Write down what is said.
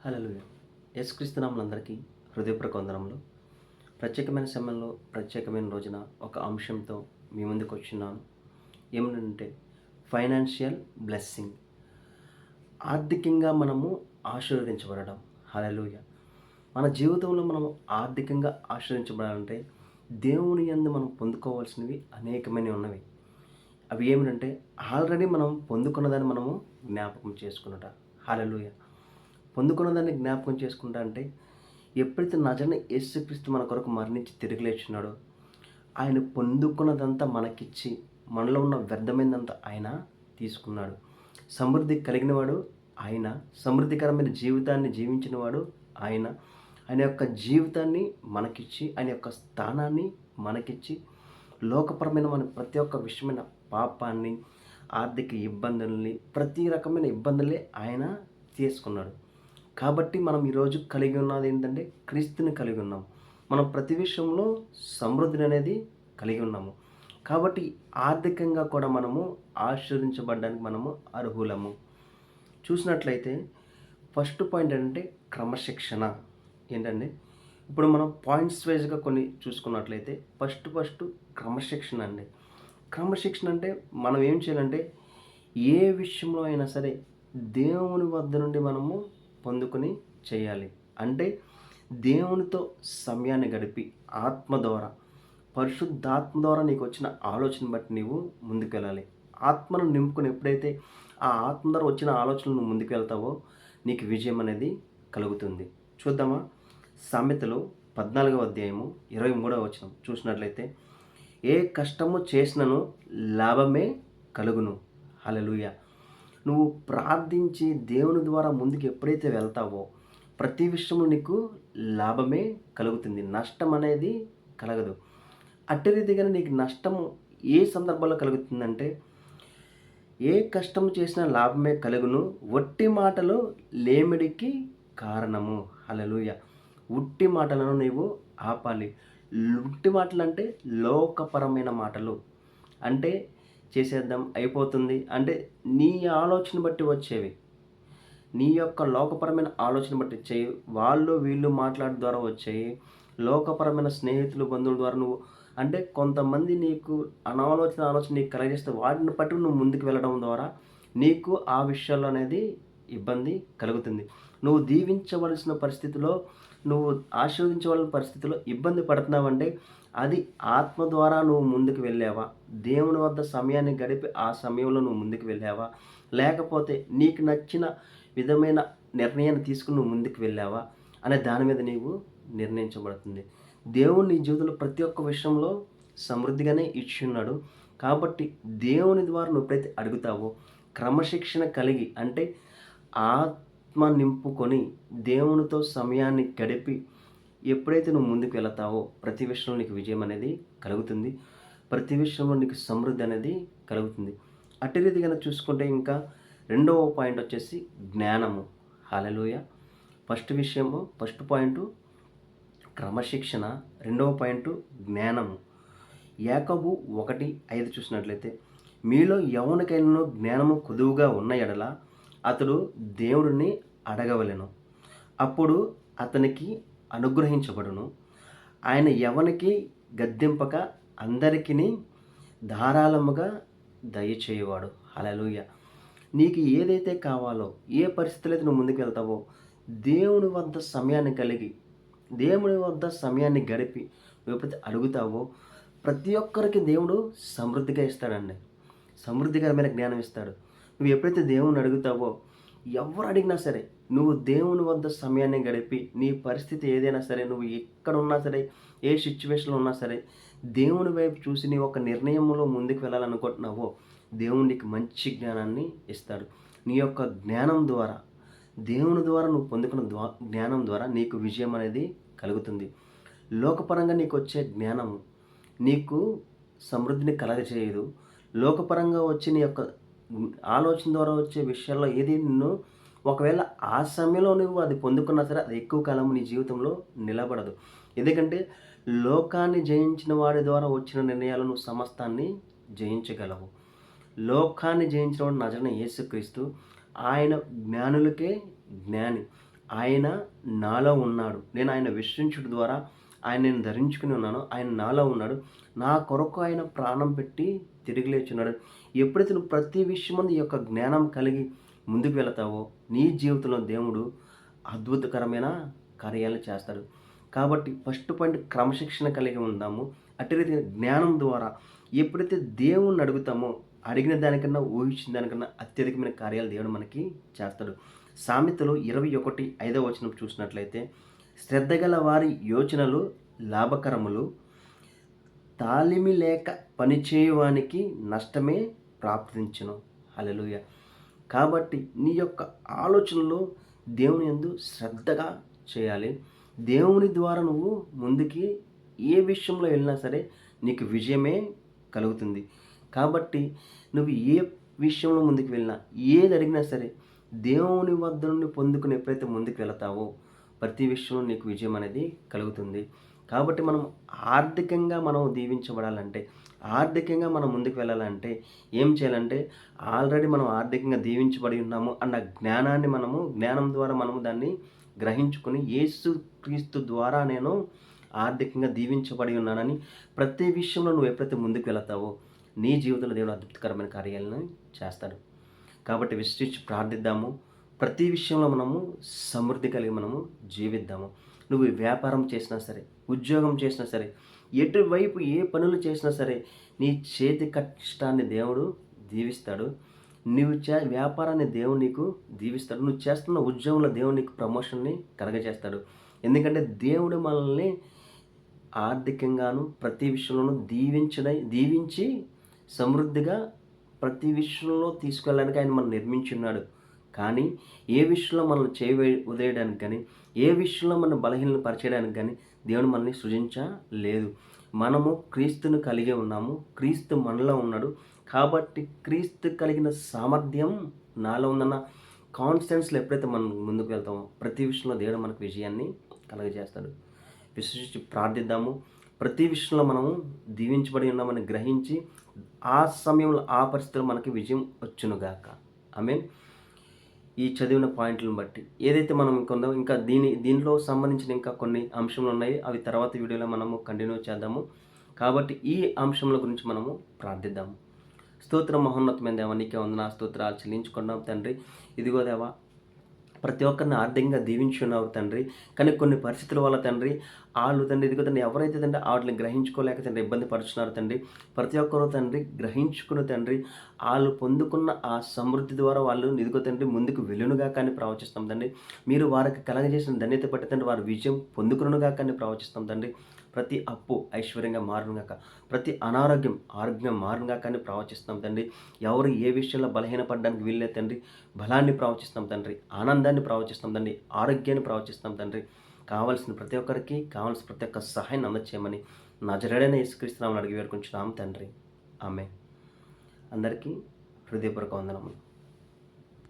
హల్లెలూయా. యేసుక్రీస్తు నామములందరికీ హృదయపూర్వక వందనములు. ప్రత్యేకమైన సమయంలో, ప్రత్యేకమైన రోజున ఒక అంశంతో మీ ముందుకొచ్చున్నాను. ఏమనంటే ఫైనాన్షియల్ బ్లెస్సింగ్. ఆర్థికంగా మనము ఆశీర్వదించబడడం. హల్లెలూయా. మన జీవితంలో మనం ఆర్థికంగా ఆశీర్వదించబడాలంటే దేవుని యందు మనం పొందుకోవాల్సినవి అనేకమైనవి ఉన్నవి. అవి ఏమిటంటే ఆల్రెడీ మనం పొందుకున్నదాన్ని మనము జ్ఞాపకం చేసుకునుట. హల్లెలూయా. పొందుకున్నదాన్ని జ్ఞాపకం చేసుకుంటా అంటే ఎప్పుడైతే నజరైన యేసుక్రీస్తు మన కొరకు మరణించి తిరిగి లేచున్నాడో, ఆయన పొందుకున్నదంతా మనకిచ్చి, మనలో ఉన్న వ్యర్థమైనదంతా ఆయన తీసుకున్నాడు. సమృద్ధి కలిగినవాడు ఆయన, సమృద్ధికరమైన జీవితాన్ని జీవించినవాడు ఆయన. ఆయన యొక్క జీవితాన్ని మనకిచ్చి, ఆయన యొక్క స్థానాన్ని మనకిచ్చి, లోకపరమైన మన ప్రతి ఒక్క విషయమైన పాపాన్ని, ఆర్థిక ఇబ్బందుల్ని, ప్రతి రకమైన ఇబ్బందులే ఆయన తీసుకున్నాడు. కాబట్టి మనం ఈరోజు కలిగి ఉన్నది ఏంటంటే క్రీస్తుని కలిగి ఉన్నాం. మనం ప్రతి విషయంలో సమృద్ధిని అనేది కలిగి ఉన్నాము. కాబట్టి ఆర్థికంగా కూడా మనము ఆశీర్వదించబడడానికి మనము అర్హులము. చూసినట్లయితే ఫస్ట్ పాయింట్ ఏంటంటే క్రమశిక్షణ. ఏంటంటే ఇప్పుడు మనం పాయింట్స్ వైజ్గా కొన్ని చూసుకున్నట్లయితే ఫస్ట్ క్రమశిక్షణ అండి. క్రమశిక్షణ అంటే మనం ఏం చేయాలంటే ఏ విషయంలో అయినా సరే దేవుని వద్ద నుండి మనము పొందుకొని చేయాలి. అంటే దేవునితో సమయాన్ని గడిపి ఆత్మ ద్వారా, పరిశుద్ధాత్మ ద్వారా నీకు వచ్చిన ఆలోచన బట్టి నీవు ముందుకెళ్ళాలి. ఆత్మను నింపుకొని ఎప్పుడైతే ఆ ఆత్మ ద్వారా వచ్చిన ఆలోచనలు నువ్వు ముందుకు వెళ్తావో నీకు విజయం అనేది కలుగుతుంది. చూద్దామా? సామెతలు 14వ అధ్యాయము 23వ వచనం చూసినట్లయితే ఏ కష్టము చేసినను లాభమే కలుగును. హల్లెలూయా. నువ్వు ప్రార్థించి దేవుని ద్వారా ముందుకు ఎప్పుడైతే వెళ్తావో ప్రతి విషయంలో నీకు లాభమే కలుగుతుంది. నష్టం అనేది కలగదు. అట్టి రీతిగానే నీకు నష్టము ఏ సందర్భంలో కలుగుతుందంటే ఏ కష్టము చేసినా లాభమే కలుగును, వట్టి మాటలు లేమిడికి కారణము. హల్లెలూయా. ఉట్టి మాటలను నీవు ఆపాలి. ఉట్టి మాటలు అంటే లోకపరమైన మాటలు. అంటే చేసేద్దాం అయిపోతుంది అంటే నీ ఆలోచన బట్టి వచ్చేవి, నీ యొక్క లోకపరమైన ఆలోచన బట్టి వచ్చేవి, వాళ్ళు వీళ్ళు మాట్లాడడం ద్వారా వచ్చాయి, లోకపరమైన స్నేహితులు బంధువుల ద్వారా నువ్వు అంటే కొంతమంది నీకు ఆలోచన నీకు కలగజేస్తే వాటిని బట్టి నువ్వు ముందుకు వెళ్ళడం ద్వారా నీకు ఆ విషయాల్లో అనేది ఇబ్బంది కలుగుతుంది. నువ్వు దీవించవలసిన పరిస్థితిలో, నువ్వు ఆశీర్వదించవలసిన పరిస్థితిలో ఇబ్బంది పడుతున్నావంటే అది ఆత్మ ద్వారా నువ్వు ముందుకు వెళ్ళావా, దేవుని వద్ద సమయాన్ని గడిపి ఆ సమయంలో నువ్వు ముందుకు వెళ్ళావా, లేకపోతే నీకు నచ్చిన విధమైన నిర్ణయాన్ని తీసుకుని నువ్వు ముందుకు వెళ్ళావా అనే దాని మీద నీవు నిర్ణయించబడుతుంది. దేవుడు నీ జీవితంలో ప్రతి ఒక్క విషయంలో సమృద్ధిగానే ఇచ్చున్నాడు. కాబట్టి దేవుని ద్వారా నువ్వు ఎప్పుడైతే అడుగుతావో క్రమశిక్షణ కలిగి అంటే ఆత్మ నింపుకొని దేవునితో సమయాన్ని గడిపి ఎప్పుడైతే నువ్వు ముందుకు వెళతావో ప్రతి విషయంలో నీకు విజయం అనేది కలుగుతుంది. ప్రతి విషయంలో నీకు సమృద్ధి అనేది కలుగుతుంది. అట్టి రీతిగా చూసుకుంటే ఇంకా రెండవ పాయింట్ వచ్చేసి జ్ఞానము. హల్లెలూయా. ఫస్ట్ పాయింట్ క్రమశిక్షణ, రెండవ పాయింట్ జ్ఞానము. యాకోబు 1:5 చూసినట్లయితే మీలో ఎవనికైనా జ్ఞానము కొదువుగా ఉన్న ఎడల అతడు దేవుడిని అడగవలెను, అప్పుడు అతనికి అనుగ్రహించబడును. ఆయన ఎవనికి గద్దింపక అందరికిని ధారాళముగా దయచేయవాడు. హల్లెలూయా. నీకు ఏదైతే కావాలో, ఏ పరిస్థితుల్లో అయితే నువ్వు ముందుకు వెళ్తావో దేవుని వద్ద సమయాన్ని కలిగి, దేవుని వద్ద సమయాన్ని గడిపి నువ్వు ఎప్పుడైతే అడుగుతావో ప్రతి ఒక్కరికి దేవుడు సమృద్ధిగా ఇస్తాడండి. సమృద్ధికరమైన జ్ఞానం ఇస్తాడు. నువ్వు ఎప్పుడైతే దేవుని అడుగుతావో ఎవరు అడిగినా సరే నువ్వు దేవుని వద్ద సమయాన్ని గడిపి నీ పరిస్థితి ఏదైనా సరే, నువ్వు ఎక్కడ ఉన్నా సరే, ఏ సిచ్యువేషన్లో ఉన్నా సరే దేవుని వైపు చూసి నీ ఒక నిర్ణయంలో ముందుకు వెళ్ళాలనుకుంటున్నావో దేవుడు నీకు మంచి జ్ఞానాన్ని ఇస్తాడు. నీ యొక్క జ్ఞానం ద్వారా, దేవుని ద్వారా నువ్వు పొందుకున్న జ్ఞానం ద్వారా నీకు విజయం అనేది కలుగుతుంది. లోకపరంగా నీకు వచ్చే జ్ఞానము నీకు సమృద్ధిని కలగజేయదు. లోకపరంగా వచ్చి నీ యొక్క ఆలోచన ద్వారా వచ్చే విషయాల్లో ఏది నిన్ను ఒకవేళ ఆ సమయంలో నువ్వు అది పొందుకున్నా సరే అది ఎక్కువ కాలం నీ జీవితంలో నిలబడదు. ఎందుకంటే లోకాన్ని జయించిన వాడి ద్వారా వచ్చిన నిర్ణయాలు నువ్వు సమస్తాన్ని జయించగలవు. లోకాన్ని జయించిన వాడు నజరైన యేసుక్రీస్తు. ఆయన జ్ఞానులకే జ్ఞాని. ఆయన నాలో ఉన్నాడు. నేను ఆయన విశ్వసించుట ద్వారా ఆయన నేను ధరించుకుని ఉన్నాను. ఆయన నాలో ఉన్నాడు. నా కొరకు ఆయన ప్రాణం పెట్టి తిరిగి లేచున్నాడు. ఎప్పుడైతే నువ్వు ప్రతి విషయమందు ఈ యొక్క జ్ఞానం కలిగి ముందుకు వెళతావో నీ జీవితంలో దేవుడు అద్భుతకరమైన కార్యాలను చేస్తాడు. కాబట్టి ఫస్ట్ పాయింట్ క్రమశిక్షణ కలిగి ఉందాము. అట్టి రీతిగా జ్ఞానం ద్వారా ఎప్పుడైతే దేవుణ్ణి అడుగుతామో అడిగిన దానికన్నా ఊహించిన దానికన్నా అత్యధికమైన కార్యాలు దేవుడు మనకి చేస్తాడు. సామెతలు 21:5 చూసినట్లయితే శ్రద్ధగల వారి యోచనలు లాభకరములు, తాలిమి లేక పనిచేయువానికి నష్టమే ప్రాప్తించును. హల్లెలూయా. కాబట్టి నీ యొక్క ఆలోచనలు దేవుని యందు శ్రద్ధగా చేయాలి. దేవుని ద్వారా నువ్వు ముందుకి ఏ విషయంలో వెళ్ళినా సరే నీకు విజయమే కలుగుతుంది. కాబట్టి నువ్వు ఏ విషయంలో ముందుకు వెళ్ళినా ఏది అడిగినా సరే దేవుని వద్ద నుండి పొందుకుని ఎప్పుడైతే ముందుకు వెళతావో ప్రతి విషయంలో నీకు విజయం అనేది కలుగుతుంది. కాబట్టి మనం ఆర్థికంగా మనం దీవించబడాలంటే, ఆర్థికంగా మనం ముందుకు వెళ్ళాలంటే ఏం చేయాలంటే ఆల్రెడీ మనం ఆర్థికంగా దీవించబడి ఉన్నాము అన్న జ్ఞానం ద్వారా మనము దాన్ని గ్రహించుకొని యేసు క్రీస్తు ద్వారా నేను ఆర్థికంగా దీవించబడి ఉన్నానని ప్రతి విషయంలో నువ్వు ఎప్పుడైతే ముందుకు వెళతావో నీ జీవితంలో దేవుడు అద్భుతకరమైన కార్యాలను చేస్తాడు. కాబట్టి విశ్వసించి ప్రార్థిద్దాము. ప్రతి విషయంలో మనము సమృద్ధి కలిగి మనము జీవిద్దాము. నువ్వు వ్యాపారం చేసినా సరే, ఉద్యోగం చేసినా సరే, ఎటువైపు ఏ పనులు చేసినా సరే నీ చేతి కష్టాన్ని దేవుడు దీవిస్తాడు. నువ్వు వ్యాపారాన్ని దేవుడు నీకు దీవిస్తాడు. నువ్వు చేస్తున్న ఉద్యోగంలో దేవుడు నీకు ప్రమోషన్ని కలగజేస్తాడు. ఎందుకంటే దేవుడు మనల్ని ఆర్థికంగాను ప్రతి విషయంలోనూ దీవించి సమృద్ధిగా ప్రతి విషయంలో తీసుకెళ్ళడానికి ఆయన మనం నిర్మించున్నాడు. కానీ ఏ విషయంలో మనల్ని వదిలేయడానికి కానీ, ఏ విషయంలో మనం బలహీనలు పరిచేయడానికి కానీ దేవుడు మనల్ని సృజించలేదు. మనము క్రీస్తును కలిగి ఉన్నాము. క్రీస్తు మనలో ఉన్నాడు. కాబట్టి క్రీస్తు కలిగిన సామర్థ్యం నాలో ఉందన్న కాన్ఫిడెన్స్లో ఎప్పుడైతే మనం ముందుకు వెళ్తామో ప్రతి విషయంలో దేవుడు మనకు విజయాన్ని కలుగజేస్తాడు. విశ్వసించి ప్రార్థిద్దాము. ప్రతి విషయంలో మనము దీవించబడి ఉన్నామని గ్రహించి ఆ సమయంలో ఆ పరిస్థితుల్లో మనకి విజయం వచ్చునుగాక. ఆమేన్. ఈ చదివిన పాయింట్లను బట్టి ఏదైతే మనం ఇంకా దీనిలో సంబంధించిన ఇంకా కొన్ని అంశములు ఉన్నాయి. అవి తర్వాత వీడియోలో మనము కంటిన్యూ చేద్దాము. కాబట్టి ఈ అంశముల గురించి మనము ప్రార్థిద్దాము. స్తోత్రం మహోన్నతమైన దేవా, నీకే వందనాలు స్తోత్రాలు చెల్లించుకున్నాం తండ్రి. ఇదిగో దేవా, ప్రతి ఒక్కరిని ఆర్థికంగా దీవించున్నావు తండ్రి. కానీ కొన్ని పరిస్థితుల వల్ల తండ్రి వాళ్ళు తండ్రి ఇదిగో తండ్రి ఎవరైతే తండ్రి వాటిని గ్రహించుకోలేక తండ్రి ఇబ్బంది పడుతున్నారు తండ్రి. ప్రతి ఒక్కరూ తండ్రి గ్రహించుకుని తండ్రి వాళ్ళు పొందుకున్న ఆ సమృద్ధి ద్వారా వాళ్ళు ఇదిగో తండ్రి ముందుకు వెళ్ళునుగా కానీ ప్రవచిస్తాం తండ్రి. మీరు వారికి కలగజేసిన ధన్యత బట్టి తండ్రి వారి విజయం పొందుకునుగా కానీ ప్రవచిస్తాం తండ్రి. ప్రతి అప్పు ఐశ్వర్యంగా మారునుగాక, ప్రతి అనారోగ్యం ఆరోగ్యం మారునుగా కానీ ప్రవచిస్తాం తండ్రి. ఎవరు ఏ విషయంలో బలహీనపడడానికి వీళ్ళే తండ్రి బలాన్ని ప్రవచిస్తాం తండ్రి, ఆనందాన్ని ప్రవచిస్తాం తండ్రి, ఆరోగ్యాన్ని ప్రవచిస్తాం తండ్రి. కావాల్సిన ప్రతి ఒక్కరికి కావాల్సిన ప్రతి ఒక్క సహాయాన్ని అందచేయమని నజరేయుడైన యేసుక్రీస్తు నామమున అడిగి వేడుకుంటున్నాం తండ్రి. ఆమేన్. అందరికీ హృదయపూర్వక వందనములు.